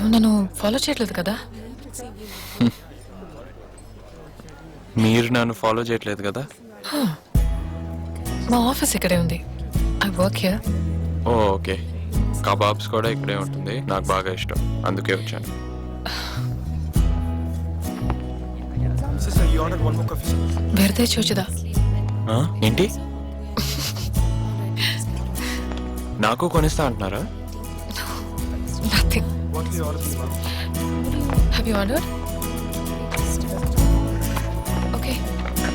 నువ్వు నన్ను ఫాలో చేయట్లేదు కదా? మీరు నన్ను ఫాలో చేయట్లేదు కదా? మా ఆఫీస్ ఇక్కడే ఉంది. I work here. Oh okay. Kebabs కూడా ఇక్కడే ఉంటుంది, నాకు బాగా ఇష్టం, అందుకే వచ్చాను. బెర్దే చూచుదా? ఏంటి? నాకు కొనిస్తా అంటున్నారా? Nothing. Have you ordered? Okay,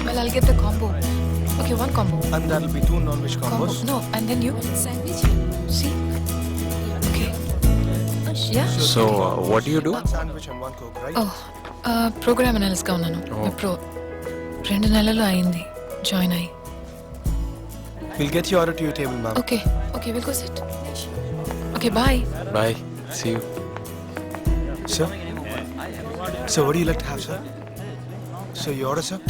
well I'll get the combo. Okay, one combo. And that'll be 2 non-veg combos. No, and then you sandwich. See? Okay. Yeah. So what do you do? 1 sandwich and 1 Coke, right? Programme అనలిస్ట్గా ఉన్నాను. ఇప్పుడు 2 నెలలు అయింది join అయ్యి. We'll get you order to your table, ma'am. Okay okay, will go sit. Okay, bye. Bye, see you. Sir? So what do you like to have, sir? So you order, sir?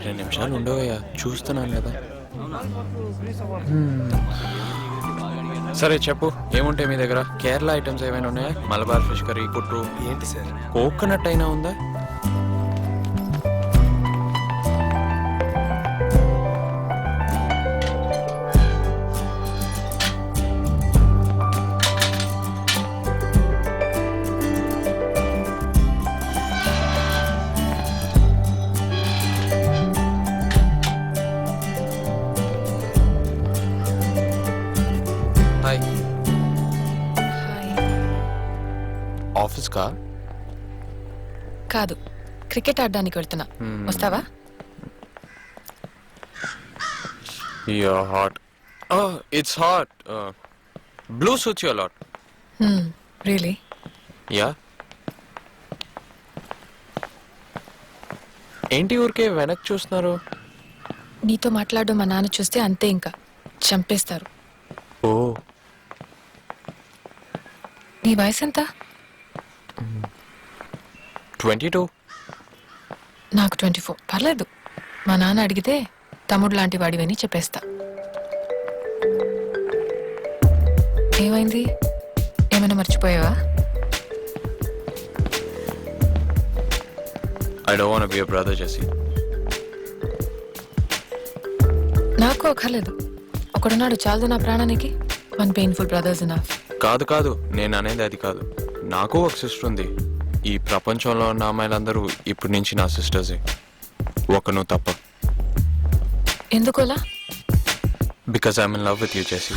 2 నిమిషాలు ఉండవయ్యా, చూస్తున్నాను కదా. సరే చెప్పు, ఏముంటాయి మీ దగ్గర? Kerala items ఏమైనా ఉన్నాయా? మలబార్ ఫిష్ కర్రీ, పుట్టు, ఏంటి సార్? కోకోనట్ అయినా ఉందా? హాయ్. హాయ్. ఆఫీస్ కా? కాదు, క్రికెట్ ఆడడానికి వెళ్తున్నా. వస్తావా? You're hot. Oh, it's hot. Blue suits you a lot. Really? Yeah. ఏంటి ఊరికే వెనక్కి చూస్తున్నారు? నీతో మాట్లాడడం మా నాన్న చూస్తే అంతే, ఇంకా చంపేస్తారు. ఓ, నీ వయసు ఎంత? 22. నాకు 24. పర్లేదు, మా నాన్న అడిగితే తమ్ముడు లాంటి వాడివని చెప్పేస్తా. ఏమైంది? ఏమైనా మర్చిపోయావా? I don't want to be a brother, Jesse. నాకు అక్కర్లేదు. ఒకడున్నాడు చాలదు నా ప్రాణానికి. 1 పెయిన్ఫుల్ బ్రదర్స్ ఇనఫ్. కాదు కాదు, నేను అనేది అది కాదు. నాకు ఒక సిస్టర్ ఉంది. ఈ ప్రపంచంలో ఉన్న అమ్మాయిలందరూ ఇప్పటి నుంచి నా సిస్టర్సే, ఒక నువ్వు తప్ప. ఎందుకోలా? Because I'm in love with you, Jesse.